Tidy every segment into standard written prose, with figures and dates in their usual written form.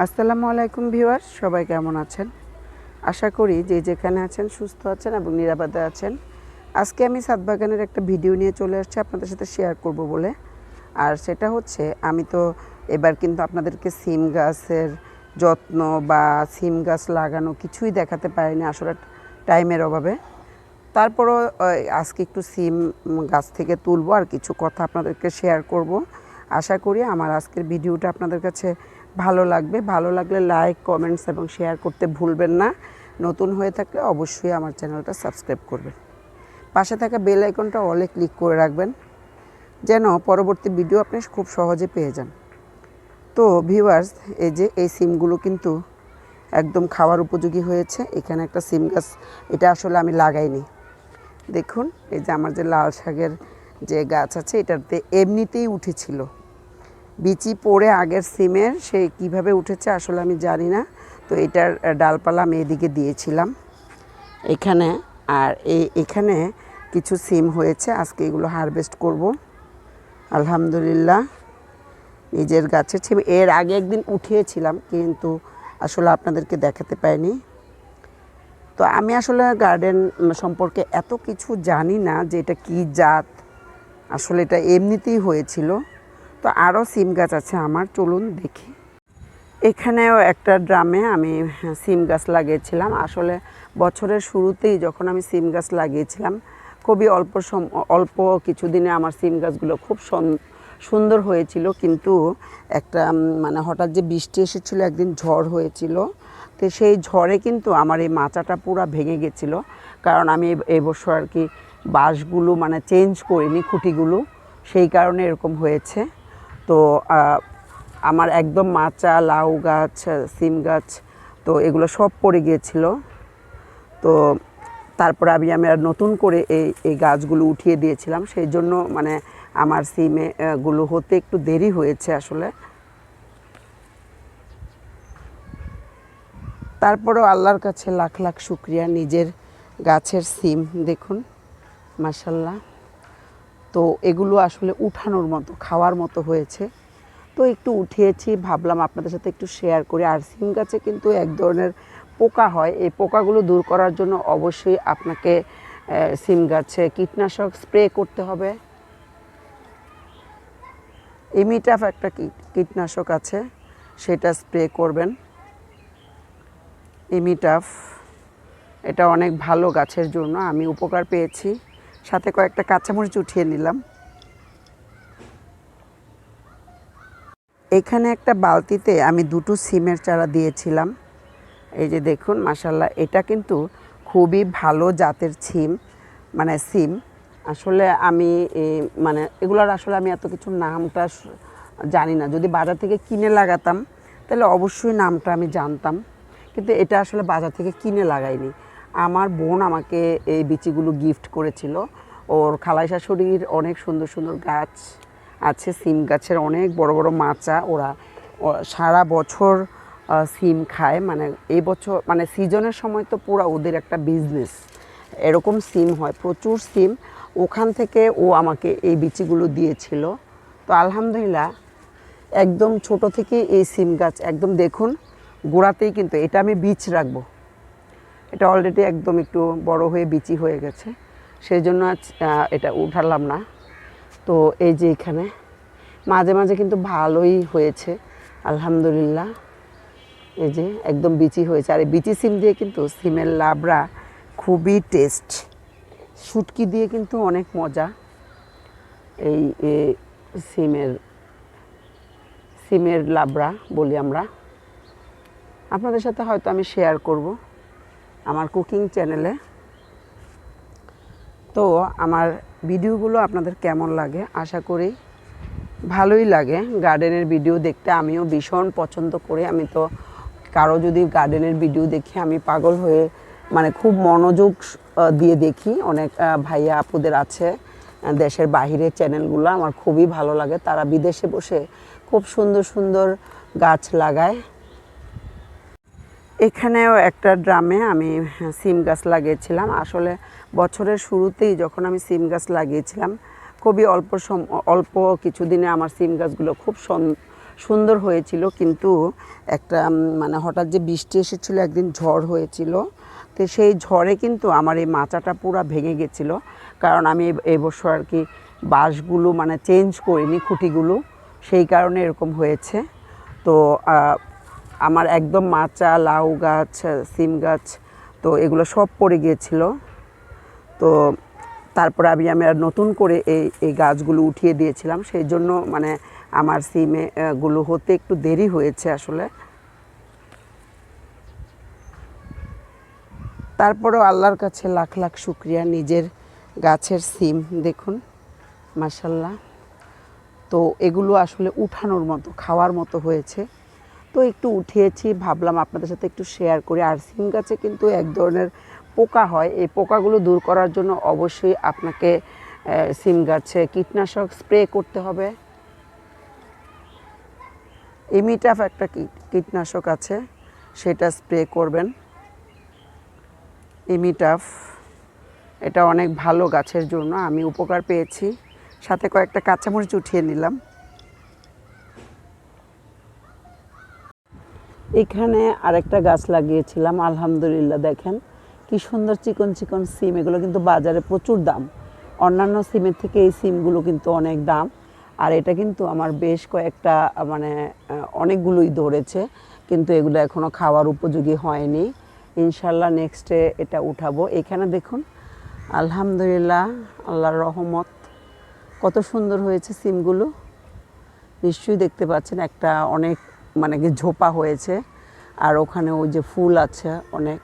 আসসালামু আলাইকুম ভিউয়ার্স, সবাই কেমন আছেন? আশা করি যে যেখানে আছেন সুস্থ আছেন এবং নিরাপদে আছেন। আজকে আমি ছাদ বাগানের একটা ভিডিও নিয়ে চলে আসছি আপনাদের সাথে শেয়ার করব বলে। আর সেটা হচ্ছে আমি তো এবার কিন্তু আপনাদেরকে সিম গাছের যত্ন বা সিম গাছ লাগানো কিছুই দেখাতে পারিনি আসলে টাইমের অভাবে। তারপরও আজকে একটু সিম গাছ থেকে তুলবো আর কিছু কথা আপনাদেরকে শেয়ার করব। আশা করি আমার আজকের ভিডিওটা আপনাদের কাছে ভালো লাগবে। ভালো লাগলে লাইক, কমেন্টস এবং শেয়ার করতে ভুলবেন না। নতুন হয়ে থাকলে অবশ্যই আমার চ্যানেলটা সাবস্ক্রাইব করবেন। পাশে থাকা বেল আইকনটা অলে ক্লিক করে রাখবেন যেন পরবর্তী ভিডিও আপনি খুব সহজে পেয়ে যান। তো ভিউয়ার্স, এই যে এই সিমগুলো কিন্তু একদম খাওয়ার উপযোগী হয়েছে। এখানে একটা সিম গাছ, এটা আসলে আমি লাগাইনি। দেখুন, এই যে আমার যে লাল শাকের যে গাছ আছে এটাতে এমনিতেই উঠেছিল, বিচি পড়ে আগের সিমের, সে কিভাবে উঠেছে আসলে আমি জানি না। তো এটার ডালপালা আমি এদিকে দিয়েছিলাম এখানে। আর এখানে কিছু সিম হয়েছে, আজকে এগুলো হারভেস্ট করব আলহামদুলিল্লাহ। নিজের গাছের সিম এর আগে একদিন উঠিয়েছিলাম কিন্তু আসলে আপনাদেরকে দেখাতে পাইনি। তো আমি আসলে গার্ডেন সম্পর্কে এত কিছু জানি না যে এটা কী জাত, আসলে এটা এমনিতেই হয়েছিল। তো আরও সিম গাছ আছে আমার, চলুন দেখি। এখানেও একটা ড্রামে আমি সিম গাছ লাগিয়েছিলাম। আসলে বছরের শুরুতেই যখন আমি সিম গাছ লাগিয়েছিলাম, খুবই অল্প কিছুদিনে আমার সিম গাছগুলো খুব সুন্দর হয়েছিল। কিন্তু একটা মানে হঠাৎ যে বৃষ্টি এসেছিলো, একদিন ঝড় হয়েছিল, তো সেই ঝড়ে কিন্তু আমার এই মাচাটা পুরো ভেঙে গেছিলো। কারণ আমি এবছর আর কি বাঁশগুলো মানে চেঞ্জ করিনি, খুঁটিগুলো, সেই কারণে এরকম হয়েছে। তো আমার একদম মাচা, লাউ গাছ, সিম গাছ, তো এগুলো সব পড়ে গিয়েছিল। তো তারপরে আমি আর নতুন করে এই গাছগুলো উঠিয়ে দিয়েছিলাম, সেই জন্য মানে আমার সিমেগুলো হতে একটু দেরি হয়েছে আসলে। তারপরেও আল্লাহর কাছে লাখ লাখ শুকরিয়া, নিজের গাছের সিম দেখুন মাশাল্লাহ। তো এগুলো আসলে উঠানোর মতো, খাওয়ার মতো হয়েছে। তো একটু উঠিয়েছি, ভাবলাম আপনাদের সাথে একটু শেয়ার করি। আর সিম গাছে কিন্তু এক ধরনের পোকা হয়, এই পোকাগুলো দূর করার জন্য অবশ্যই আপনাকে সিম গাছে কীটনাশক স্প্রে করতে হবে। মিটা একটা কীটনাশক আছে, সেটা স্প্রে করবেন। মিটাফ, এটা অনেক ভালো গাছের জন্য, আমি উপকার পেয়েছি। সাথে কয়েকটা কাঁচামরিচ উঠিয়ে নিলাম। এখানে একটা বালতিতে আমি দুটো সিমের চারা দিয়েছিলাম। এই যে দেখুন মাশাল্লাহ, এটা কিন্তু খুবই ভালো জাতের সিম। আসলে আমি মানে এগুলোর আসলে আমি এত কিছু নামটা জানি না। যদি বাজার থেকে কিনে লাগাতাম তাহলে অবশ্যই নামটা আমি জানতাম, কিন্তু এটা আসলে বাজার থেকে কিনে লাগাইনি। আমার বোন আমাকে এই বিচিগুলো গিফট করেছিল। ওর খালাই শাশুড়ির অনেক সুন্দর সুন্দর গাছ আছে, সিম গাছের অনেক বড় বড় মাচা। ওরা সারা বছর সিম খায়, মানে এই বছর মানে সিজনের সময় তো পুরো ওদের একটা বিজনেস, এরকম সিম হয়, প্রচুর সিম। ওখান থেকে ও আমাকে এই বিচিগুলো দিয়েছিল। তো আলহামদুলিল্লাহ, একদম ছোট থেকে এই সিম গাছ একদম দেখুন গোড়াতেই কিন্তু এটা আমি বীজ রাখবো। এটা অলরেডি একদম একটু বড় হয়ে বিচি হয়ে গেছে, সেই জন্য এটা উঠালাম না। তো এই যে এখানে মাঝে মাঝে কিন্তু ভালোই হয়েছে আলহামদুলিল্লাহ। এই যে একদম বিচি হয়েছে। আর এই বিচি সিম দিয়ে কিন্তু সিমের লাবড়া খুবই টেস্ট, শুটকি দিয়ে কিন্তু অনেক মজা। এই সিমের লাবড়া বলি আমরা। আপনাদের সাথে হয়তো আমি শেয়ার করব আমার কুকিং চ্যানেলে। তো আমার ভিডিওগুলো আপনাদের কেমন লাগে, আশা করি ভালোই লাগে। গার্ডেনের ভিডিও দেখতে আমিও ভীষণ পছন্দ করি। আমি তো কারো যদি গার্ডেনের ভিডিও দেখি আমি পাগল হয়ে মানে খুব মনোযোগ দিয়ে দেখি। অনেক ভাইয়া আপুদের আছে দেশের বাহিরের চ্যানেলগুলো, আমার খুবই ভালো লাগে। তারা বিদেশে বসে খুব সুন্দর সুন্দর গাছ লাগায়। এখানেও একটা ড্রামে আমি সিম গাছ লাগিয়েছিলাম। আসলে বছরের শুরুতেই যখন আমি সিম গাছ লাগিয়েছিলাম, খুবই অল্প কিছুদিনে আমার সিম গাছগুলো খুব সুন্দর হয়েছিল, কিন্তু একটা মানে হঠাৎ যে বৃষ্টি এসেছিল, একদিন ঝড় হয়েছিল, তো সেই ঝড়ে কিন্তু আমার এই মাচাটা পুরো ভেঙে গেছিলো। কারণ আমি এই বছর আর কি বাঁশগুলো মানে চেঞ্জ করিনি, খুঁটিগুলো, সেই কারণে এরকম হয়েছে। তো আমার একদম মাচা, লাউ গাছ, সিম গাছ, তো এগুলো সব পড়ে গিয়েছিল। তো তারপরে আমি আর নতুন করে এই গাছগুলো উঠিয়ে দিয়েছিলাম, সেই জন্য মানে আমার সিমে গুলো হতে একটু দেরি হয়েছে আসলে। তারপরেও আল্লাহর কাছে লাখ লাখ শুক্রিয়া, নিজের গাছের সিম দেখুন মাশাল্লাহ। তো এগুলো আসলে উঠানোর মতো, খাওয়ার মতো হয়েছে, তো একটু উঠিয়েছি, ভাবলাম আপনাদের সাথে একটু শেয়ার করি। আর সিম গাছে কিন্তু এক ধরনের পোকা হয়, এই পোকাগুলো দূর করার জন্য অবশ্যই আপনাকে সিম গাছে কীটনাশক স্প্রে করতে হবে। মিটা একটা কীটনাশক আছে, সেটা স্প্রে করবেন। মিটাফ এটা অনেক ভালো গাছের জন্য, আমি উপকার পেয়েছি। সাথে কয়েকটা কাঁচামরিচ উঠিয়ে নিলাম। এখানে আরেকটা গাছ লাগিয়েছিলাম, আলহামদুলিল্লাহ দেখেন কি সুন্দর চিকন চিকন সিম। এগুলো কিন্তু বাজারে প্রচুর দাম, অন্যান্য সিমের থেকে এই সিমগুলো কিন্তু অনেক দাম। আর এটা কিন্তু আমার বেশ কয়েকটা মানে অনেকগুলোই ধরেছে, কিন্তু এগুলো এখনও খাওয়ার উপযোগী হয়নি। ইনশাল্লাহ নেক্সটে এটা উঠাবো। এখানে দেখুন আলহামদুলিল্লাহ, আল্লাহর রহমত, কত সুন্দর হয়েছে সিমগুলো। নিশ্চয়ই দেখতে পাচ্ছেন একটা অনেক মানে কি ঝোপা হয়েছে, আর ওখানে ওই যে ফুল আছে অনেক।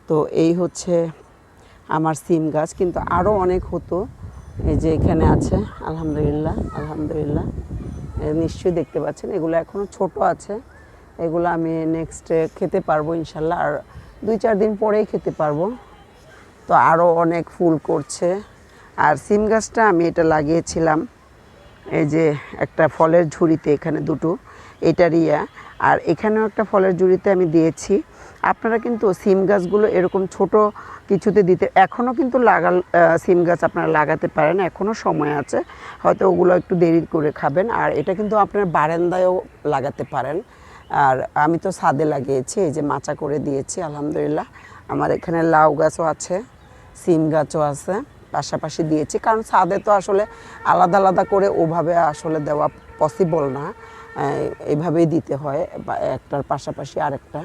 তো এই হচ্ছে আমার সিম গাছ, কিন্তু আরও অনেক হতো। এই যে এখানে আছে, আলহামদুলিল্লাহ আলহামদুলিল্লাহ, নিশ্চয়ই দেখতে পাচ্ছেন। এগুলো এখনও ছোট আছে, এগুলো আমি নেক্সটে খেতে পারবো ইনশাল্লাহ, আর 2-4 দিন পরেই খেতে পারবো। তো আরও অনেক ফুল করছে। আর সিম গাছটা আমি এটা লাগিয়েছিলাম এই যে একটা ফলের ঝুড়িতে, এখানে দুটো, এটার আর এখানেও একটা ফলের ঝুড়িতে আমি দিয়েছি। আপনারা কিন্তু সিম গাছগুলো এরকম ছোট কিছুতে দিতে, এখনও কিন্তু সিম গাছ আপনারা লাগাতে পারেন, এখনও সময় আছে, হয়তো ওগুলো একটু দেরি করে খাবেন। আর এটা কিন্তু আপনার বারান্দায়ও লাগাতে পারেন। আর আমি তো ছাদে লাগিয়েছি, এই যে মাচা করে দিয়েছি আলহামদুলিল্লাহ। আমার এখানে লাউ গাছও আছে, সিম গাছও আছে, পাশাপাশি দিয়েছি, কারণ ছাদে তো আসলে আলাদা আলাদা করে ওভাবে আসলে দেওয়া পসিবল না, এইভাবেই দিতে হয়, একটার পাশাপাশি আরেকটা।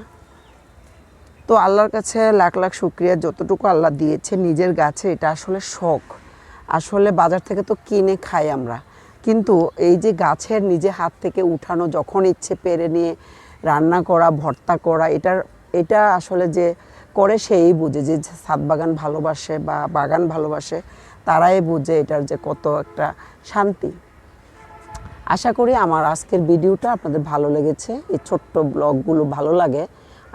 তো আল্লাহর কাছে লাখ লাখ শুক্রিয়া, যতটুকু আল্লাহ দিয়েছে নিজের গাছে, এটা আসলে শখ। আসলে বাজার থেকে তো কিনে খাই আমরা, কিন্তু এই যে গাছের নিজে হাত থেকে উঠানো, যখন ইচ্ছে পেরে নিয়ে রান্না করা, ভর্তা করা, এটা আসলে যে করে সেই বুঝে, যে ছাদ বাগান ভালোবাসে বা বাগান ভালোবাসে তারাই বুঝে এটার যে কত একটা শান্তি। আশা করি আমার আজকের ভিডিওটা আপনাদের ভালো লেগেছে। এই ছোট্ট ব্লগগুলো ভালো লাগে,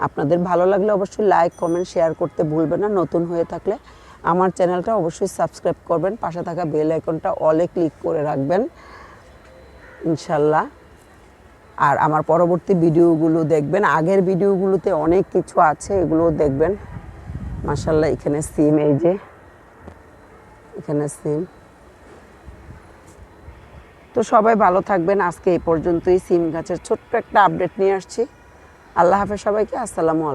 আপনাদের ভালো লাগলে অবশ্যই লাইক কমেন্ট শেয়ার করতে ভুলবেন না। নতুন হয়ে থাকলে আমার চ্যানেলটা অবশ্যই সাবস্ক্রাইব করবেন, পাশে থাকা বেল আইকনটা অলে ক্লিক করে রাখবেন ইনশাল্লাহ। আর আমার পরবর্তী ভিডিওগুলো দেখবেন, আগের ভিডিওগুলোতে অনেক কিছু আছে, এগুলোও দেখবেন মাশাল্লাহ। এখানে সিম, এই যে এখানে সিম। তো সবাই ভালো থাকবেন। আজকে এই পর্যন্তই, সিম গাছের ছোট্ট একটা আপডেট নিয়ে আসছি। আল্লাহ হাফেজ সবাইকে, আসসালামু আলাইকুম।